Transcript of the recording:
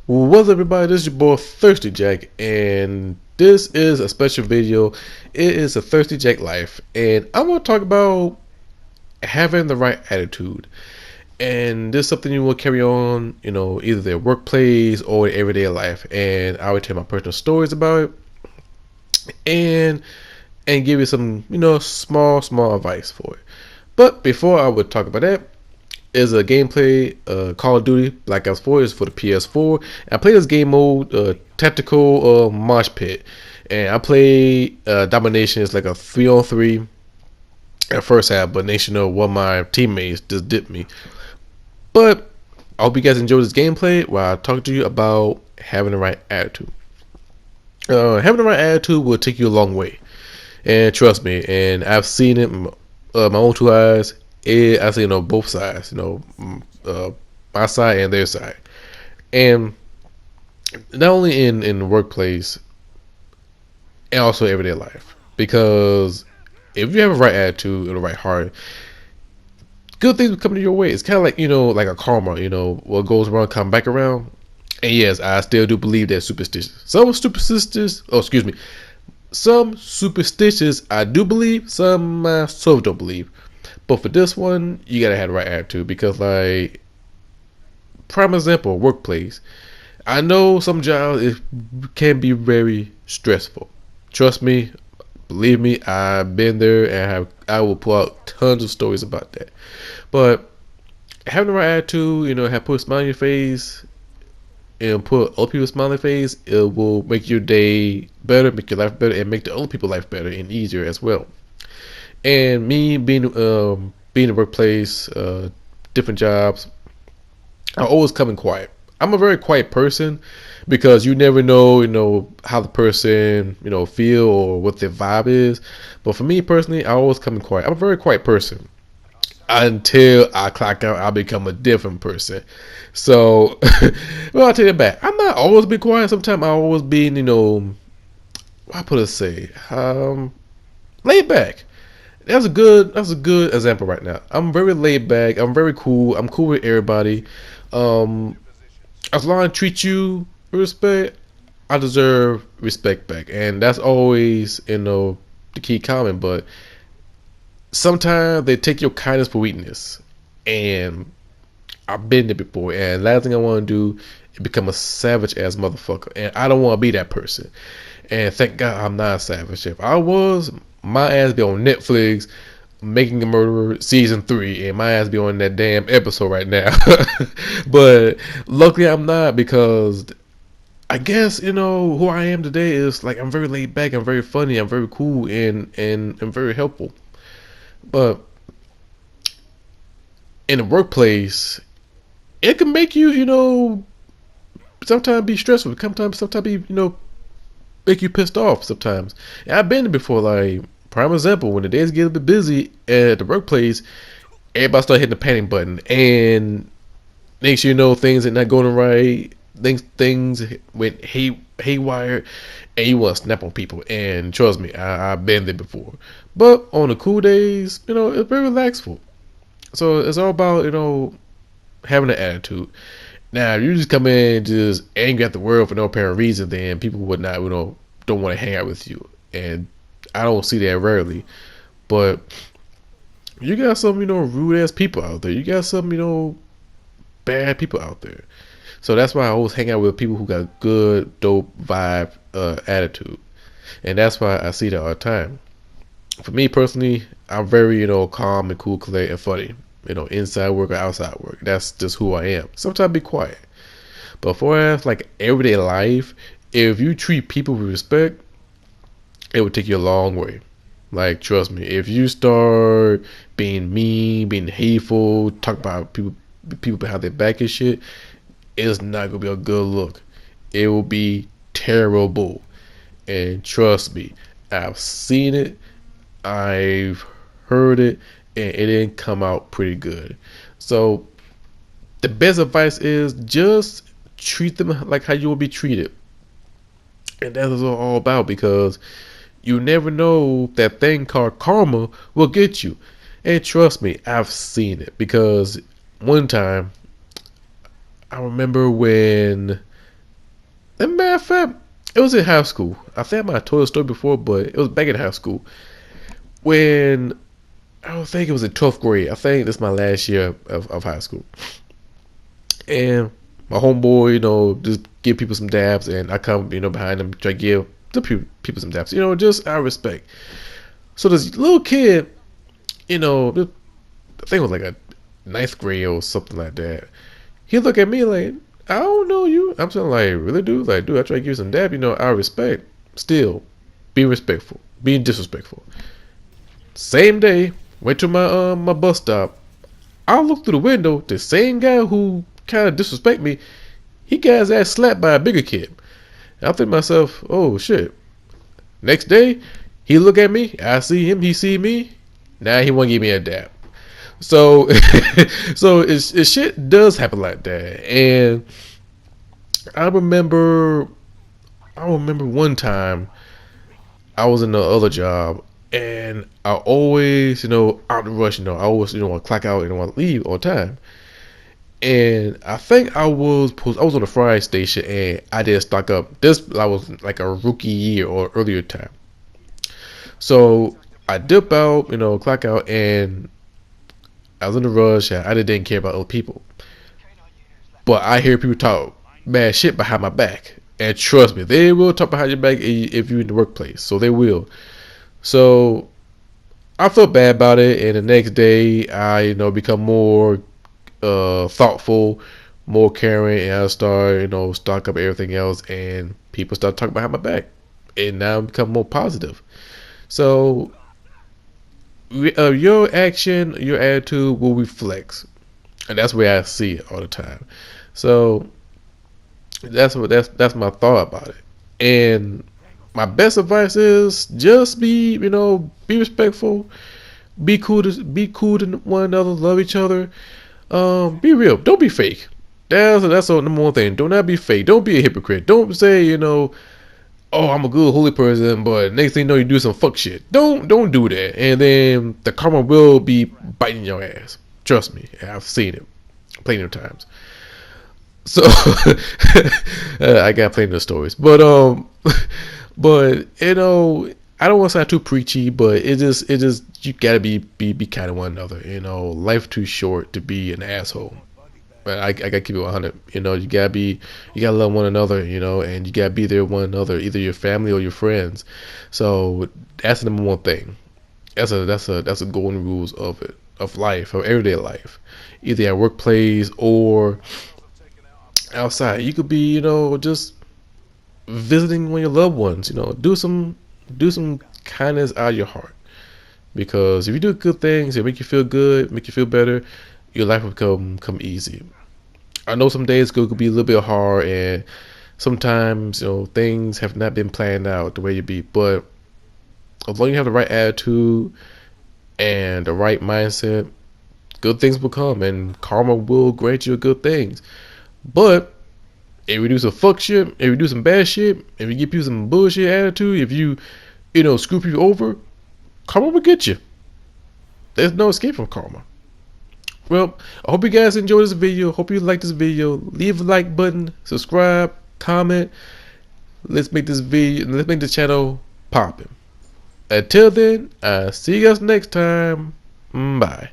What's up, everybody? This is your boy Thirsty Jack, and this is a special video. It is a Thirsty Jack life, and I want to talk about having the right attitude. And this is something you will carry on, either their workplace or everyday life. And I will tell my personal stories about it, and give you some, small advice for it. But before I would talk about that, is a gameplay Call of Duty Black Ops 4 is for the PS4. And I play this game mode tactical mosh pit, and I play domination. It's like a 3-on-3 at first half, but nation of one of my teammates just dipped me. But I hope you guys enjoy this gameplay where I talk to you about having the right attitude. Having the right attitude will take you a long way, and trust me, and I've seen it my own two eyes. I've seen on both sides, my side and their side, and not only in the workplace and also everyday life. Because if you have a right attitude and a right heart, good things will come to your way. It's kind of like like a karma. What goes around come back around. And yes, I still do believe that superstitious. Some superstitious I do believe. Some I sort of don't believe. But for this one, you gotta have the right attitude, because, like, prime example, workplace. I know some jobs it can be very stressful. Trust me, believe me, I've been there, and I will pull out tons of stories about that. But having the right attitude, have put a smile on your face, and put other people's smile on their face, it will make your day better, make your life better, and make the other people's life better and easier as well. And me being in the workplace, different jobs, I always come in quiet. I'm a very quiet person, because you never know, how the person, feel or what their vibe is. But for me personally, I always come in quiet. I'm a very quiet person until I clock out. I become a different person. So, well, I'll tell you that. I'm not always be quiet. Sometimes I always be, how put it say, laid back. That's a good example right now. I'm very laid back. I'm very cool. I'm cool with everybody. As long as I treat you with respect, I deserve respect back, and that's always the key comment. But sometimes they take your kindness for weakness, and I've been there before. And last thing I want to do is become a savage ass motherfucker, and I don't want to be that person. And thank God I'm not a savage. If I was, my ass be on Netflix, Making a Murderer season 3, and my ass be on that damn episode right now. But luckily I'm not, because I guess who I am today is, like, I'm very laid back, I'm very funny, I'm very cool, and I'm very helpful. But in the workplace, it can make you sometimes be stressful, sometimes be make you pissed off sometimes. And I've been there before. Like, prime example, when the days get a bit busy at the workplace, everybody start hitting the panic button, and next you know, things are not going right. Things went haywire, and you want to snap on people. And trust me, I've been there before. But on the cool days, it's very relaxful. So it's all about having an attitude. Now, if you just come in just angry at the world for no apparent reason, then people would not, don't want to hang out with you. And I don't see that rarely. But you got some, rude ass people out there. You got some, bad people out there. So that's why I always hang out with people who got good, dope vibe, attitude. And that's why I see that all the time. For me personally, I'm very, calm and cool, clear, and funny. Inside work or outside work. That's just who I am. Sometimes I be quiet. But for like everyday life, if you treat people with respect, it would take you a long way. Like, trust me, if you start being mean, being hateful, talk about people behind their back and shit, it's not gonna be a good look. It will be terrible. And trust me, I've seen it, I've heard it, and it didn't come out pretty good. So the best advice is just treat them like how you will be treated. And that's what it's all about, because you never know, that thing called karma will get you. And trust me, I've seen it. Because one time, I remember when As a matter of fact, it was in high school. I think I might have told the story before, but it was back in high school when I don't think it was in 12th grade. I think this is my last year of high school. And my homeboy, just give people some dabs, and I come, behind them, try to give the people some dabs, just out of respect. So this little kid, I think it was like a ninth grade or something like that. He look at me like, I don't know you. I'm saying like, really, dude? Like, dude, I try to give you some dab, out of respect. Still, be respectful. Being disrespectful. Same day, went to my bus stop. I looked through the window. The same guy who kind of disrespect me, he got his ass slapped by a bigger kid. I think to myself, oh shit. Next day, he look at me. I see him. He see me. Now he want to give me a dab. So, so it shit does happen like that. And I remember one time I was in the other job, and I always, out the rush, I always, want to clock out and want to leave on time. And I think I was on the fry station, and I didn't stock up. I was like a rookie year or earlier time. So I dip out, clock out, and I was in a rush. And I didn't care about other people, but I hear people talk mad shit behind my back, and trust me, they will talk behind your back if you're in the workplace. So they will. So I felt bad about it, and the next day I, become more thoughtful, more caring, and I start, stock up everything else, and people start talking behind my back, and now I become more positive. So your action, your attitude will reflect, and that's where I see it all the time. So that's my thought about it. And my best advice is just be respectful, be cool to one another, love each other. Be real. Don't be fake. That's the number one thing. Do not be fake. Don't be a hypocrite. Don't say, oh, I'm a good holy person, but next thing you know, you do some fuck shit. Don't do that, and then the karma will be biting your ass. Trust me, I've seen it plenty of times. So I got plenty of stories, but but I don't want to sound too preachy, but it just you gotta be kind of one another. Life too short to be an asshole. But I gotta keep it 100. You gotta love one another. And you gotta be there with one another, either your family or your friends. So that's the number one thing. That's a golden rules of life, of everyday life, either at workplace or outside. You could be, just visiting one of your loved ones. Do some kindness out of your heart, because if you do good things, it make you feel good, make you feel better, your life will come easy. I know some days could be a little bit hard, and sometimes things have not been planned out the way you be, but as long as you have the right attitude and the right mindset, good things will come, and karma will grant you good things. But if you do some fuck shit, if you do some bad shit, if you give people some bullshit attitude, if you screw people over, karma will get you. There's no escape from karma. Well, I hope you guys enjoyed this video. Hope you like this video. Leave a like button, subscribe, comment. Let's make the channel popping. Until then, I'll see you guys next time. Bye.